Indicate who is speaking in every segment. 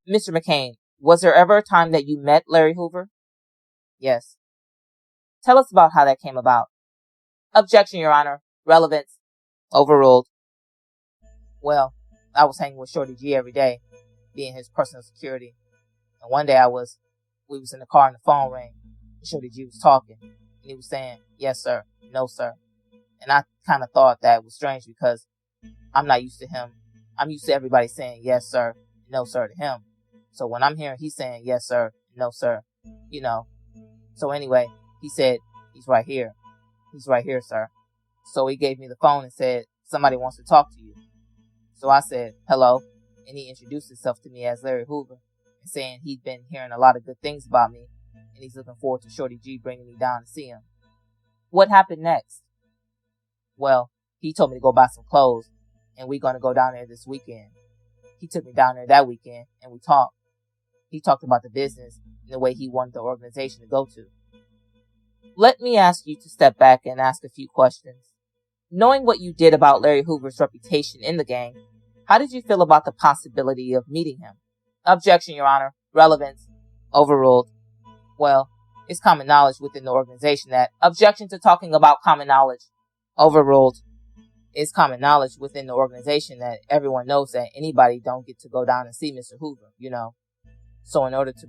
Speaker 1: Mr. McCain, was there ever a time that you met Larry Hoover? Yes. Tell us about how that came about. Objection, Your Honor. Relevance. Overruled. Well, I was hanging with Shorty G every day, being his personal security. And one day we was in the car and the phone rang. Shorty G was talking. And he was saying, yes, sir. No, sir. And I kind of thought that was strange because I'm not used to him. I'm used to everybody saying yes, sir, no, sir to him. So when I'm hearing he's saying yes, sir, no, sir, you know. So anyway, he said, he's right here. He's right here, sir. So he gave me the phone and said, somebody wants to talk to you. So I said, hello. And he introduced himself to me as Larry Hoover and saying he'd been hearing a lot of good things about me. And he's looking forward to Shorty G bringing me down to see him. What happened next? Well, he told me to go buy some clothes, and we're going to go down there this weekend. He took me down there that weekend, and we talked. He talked about the business and the way he wanted the organization to go to. Let me ask you to step back and ask a few questions. Knowing what you did about Larry Hoover's reputation in the gang, how did you feel about the possibility of meeting him? Objection, Your Honor. Relevance. Overruled. Well, it's common knowledge within the organization that objection to talking about common knowledge. Overruled. It's common knowledge within the organization that everyone knows that anybody don't get to go down and see Mr. Hoover, you know. So in order to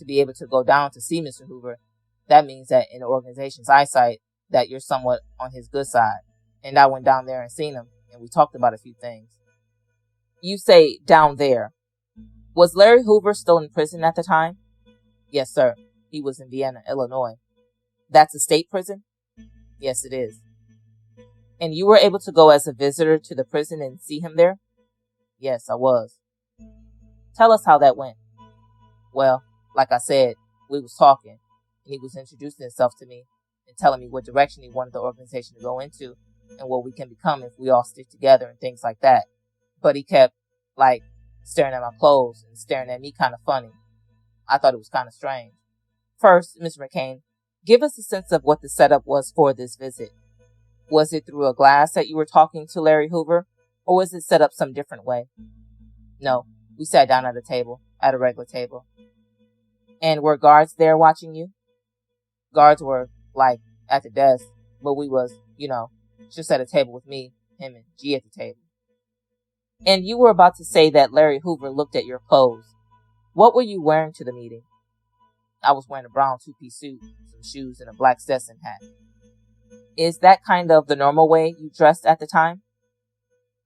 Speaker 1: be able to go down to see Mr. Hoover, that means that in the organization's eyesight, that you're somewhat on his good side. And I went down there and seen him, and we talked about a few things. You say down there. Was Larry Hoover still in prison at the time? Yes, sir. He was in Vienna, Illinois. That's a state prison? Yes, it is. And you were able to go as a visitor to the prison and see him there? Yes, I was. Tell us how that went. Well, like I said, we was talking, and he was introducing himself to me and telling me what direction he wanted the organization to go into and what we can become if we all stick together and things like that. But he kept, staring at my clothes and staring at me kind of funny. I thought it was kind of strange. First, Mr. McCain, give us a sense of what the setup was for this visit. Was it through a glass that you were talking to Larry Hoover, or was it set up some different way? No, we sat down at a regular table. And were guards there watching you? Guards were, at the desk, but we was, just at a table with me, him, and G at the table. And you were about to say that Larry Hoover looked at your clothes. What were you wearing to the meeting? I was wearing a brown two-piece suit, some shoes, and a black Stetson hat. Is that kind of the normal way you dressed at the time?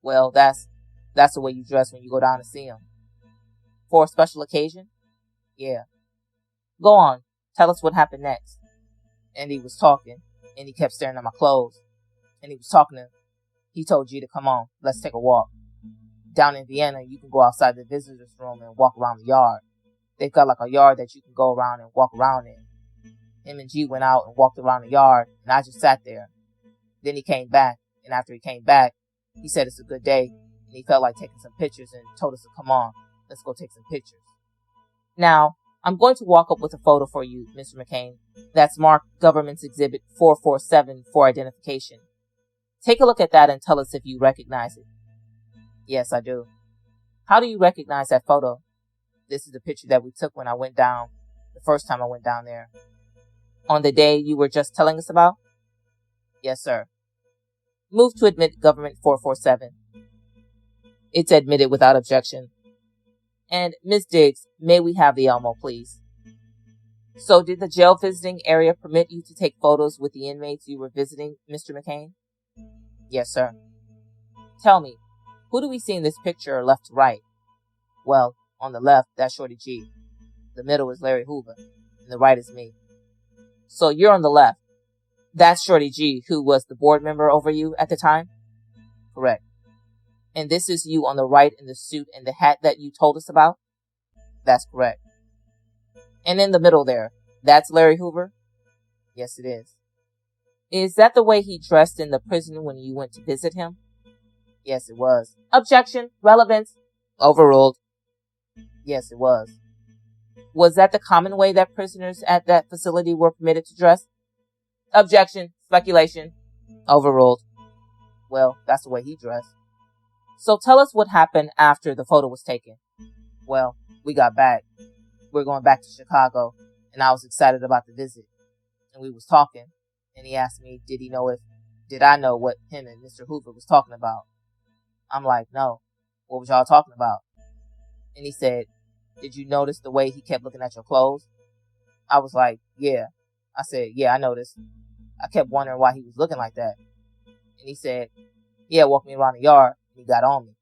Speaker 1: Well, that's the way you dress when you go down to see him. For a special occasion? Yeah. Go on. Tell us what happened next. And he was talking, and he kept staring at my clothes. And he told G to come on, let's take a walk. Down in Vienna, you can go outside the visitor's room and walk around the yard. They've got a yard that you can go around and walk around in. Him and G went out and walked around the yard, and I just sat there. Then he came back, and after he came back, he said it's a good day, and he felt like taking some pictures and told us to come on, let's go take some pictures. Now, I'm going to walk up with a photo for you, Mr. McCain, that's marked Government's Exhibit 447 for identification. Take a look at that and tell us if you recognize it. Yes, I do. How do you recognize that photo? This is the picture that we took when I went down, the first time I went down there. On the day you were just telling us about? Yes, sir. Move to admit Government 447. It's admitted without objection. And, Ms. Diggs, may we have the Elmo, please? So, did the jail visiting area permit you to take photos with the inmates you were visiting, Mr. McCain? Yes, sir. Tell me, who do we see in this picture left to right? Well, on the left, that's Shorty G. The middle is Larry Hoover, and the right is me. So you're on the left. That's Shorty G, who was the board member over you at the time? Correct. And this is you on the right in the suit and the hat that you told us about? That's correct. And in the middle there, that's Larry Hoover? Yes, it is. Is that the way he dressed in the prison when you went to visit him? Yes, it was. Objection. Relevance. Overruled. Yes, it was. Was that the common way that prisoners at that facility were permitted to dress? Objection. Speculation. Overruled. Well, that's the way he dressed. So tell us what happened after the photo was taken. Well, we got back. We're going back to Chicago, and I was excited about the visit. And we was talking, and he asked me, did I know what him and Mr. Hoover was talking about? I'm like, no. What was y'all talking about? And he said, did you notice the way he kept looking at your clothes? I was like, yeah. I said, yeah, I noticed. I kept wondering why he was looking like that. And he said, yeah, walked me around the yard, and he got on me.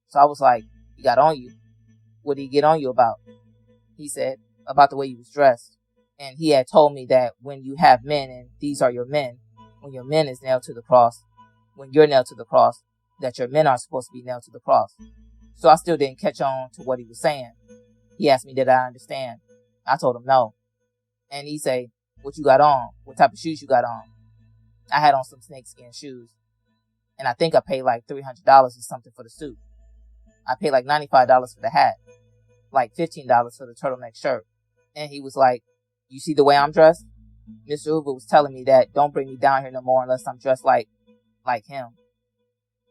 Speaker 1: So I was like, he got on you? What did he get on you about? He said, about the way you was dressed. And he had told me that when you have men, and these are your men, when your men is nailed to the cross, when you're nailed to the cross, that your men are supposed to be nailed to the cross. So I still didn't catch on to what he was saying. He asked me, did I understand? I told him no. And he said, what you got on? What type of shoes you got on? I had on some snakeskin shoes. And I think I paid like $300 or something for the suit. I paid like $95 for the hat. Like $15 for the turtleneck shirt. And he was like, you see the way I'm dressed? Mr. Hoover was telling me that don't bring me down here no more unless I'm dressed like him.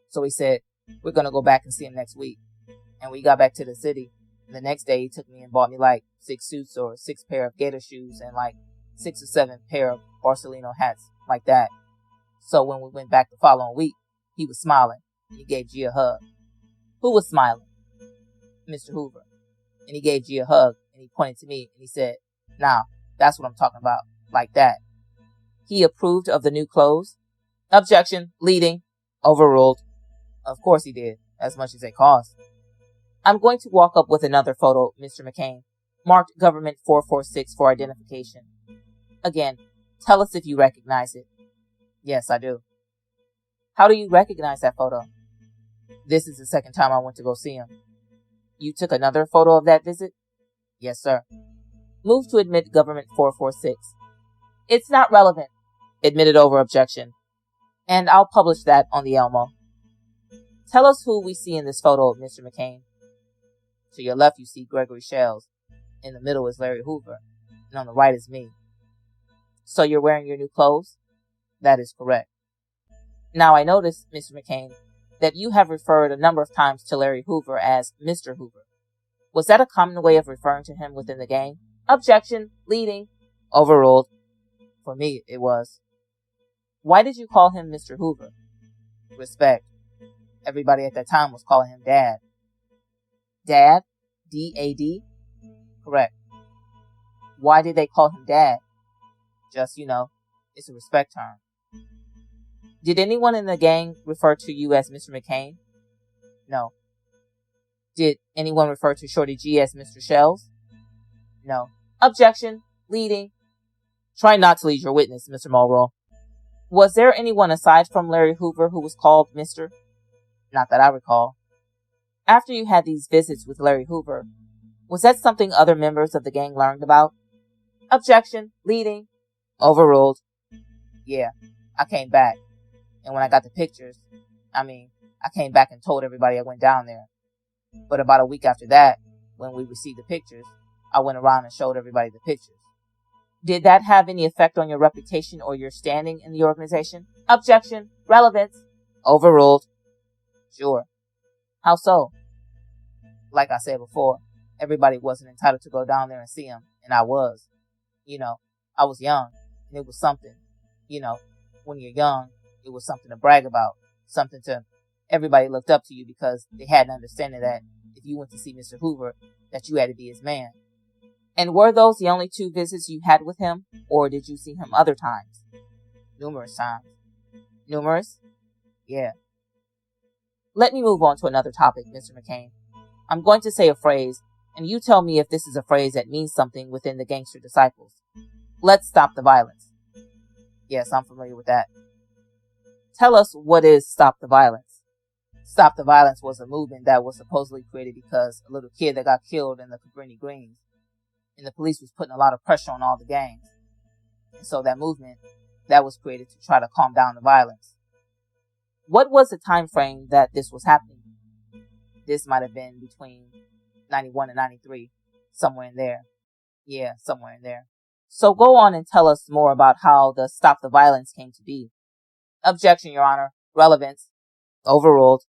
Speaker 1: So he said, we're going to go back and see him next week. And we got back to the city. And the next day he took me and bought me like 6 suits or 6 pair of gator shoes and like 6 or 7 pair of Barcelona hats like that. So when we went back the following week, he was smiling and he gave G a hug. Who was smiling? Mr. Hoover. And he gave G a hug and he pointed to me and he said, now, that's what I'm talking about. Like that. He approved of the new clothes. Objection. Leading. Overruled. Of course he did. As much as they cost. I'm going to walk up with another photo, Mr. McCain. Marked Government 446 for identification. Again, tell us if you recognize it. Yes, I do. How do you recognize that photo? This is the second time I went to go see him. You took another photo of that visit? Yes, sir. Move to admit Government 446. It's not relevant. Admitted over objection. And I'll publish that on the Elmo. Tell us who we see in this photo, Mr. McCain. To your left, you see Gregory Shells. In the middle is Larry Hoover. And on the right is me. So you're wearing your new clothes? That is correct. Now I notice, Mr. McCain, that you have referred a number of times to Larry Hoover as Mr. Hoover. Was that a common way of referring to him within the gang? Objection. Leading. Overruled. For me, it was. Why did you call him Mr. Hoover? Respect. Everybody at that time was calling him Dad. Dad? D-A-D? Correct. Why did they call him Dad? Just, it's a respect term. Did anyone in the gang refer to you as Mr. McCain? No. Did anyone refer to Shorty G as Mr. Shells? No. Objection. Leading. Try not to lead your witness, Mr. Mulroy. Was there anyone aside from Larry Hoover who was called Mr.? Not that I recall. After you had these visits with Larry Hoover, was that something other members of the gang learned about? Objection. Leading. Overruled. Yeah, I came back. And when I got the pictures, I came back and told everybody I went down there. But about a week after that, when we received the pictures, I went around and showed everybody the pictures. Did that have any effect on your reputation or your standing in the organization? Objection. Relevance. Overruled. Sure. How so? Like I said before, everybody wasn't entitled to go down there and see him, and I was. I was young, and it was something. When you're young, it was something to brag about, everybody looked up to you because they had an understanding that if you went to see Mr. Hoover, that you had to be his man. And were those the only 2 visits you had with him, or did you see him other times? Numerous times. Numerous? Yeah. Let me move on to another topic, Mr. McCain. I'm going to say a phrase, and you tell me if this is a phrase that means something within the Gangster disciples. Let's stop the violence. Yes, I'm familiar with that. Tell us what is Stop the Violence. Stop the Violence was a movement that was supposedly created because a little kid that got killed in the Cabrini Greens. And the police was putting a lot of pressure on all the gangs. And so that movement, that was created to try to calm down the violence. What was the time frame that this was happening? This might have been between 91 and 93, somewhere in there. Yeah, somewhere in there. So go on and tell us more about how the Stop the Violence came to be. Objection, Your Honor. Relevance. Overruled.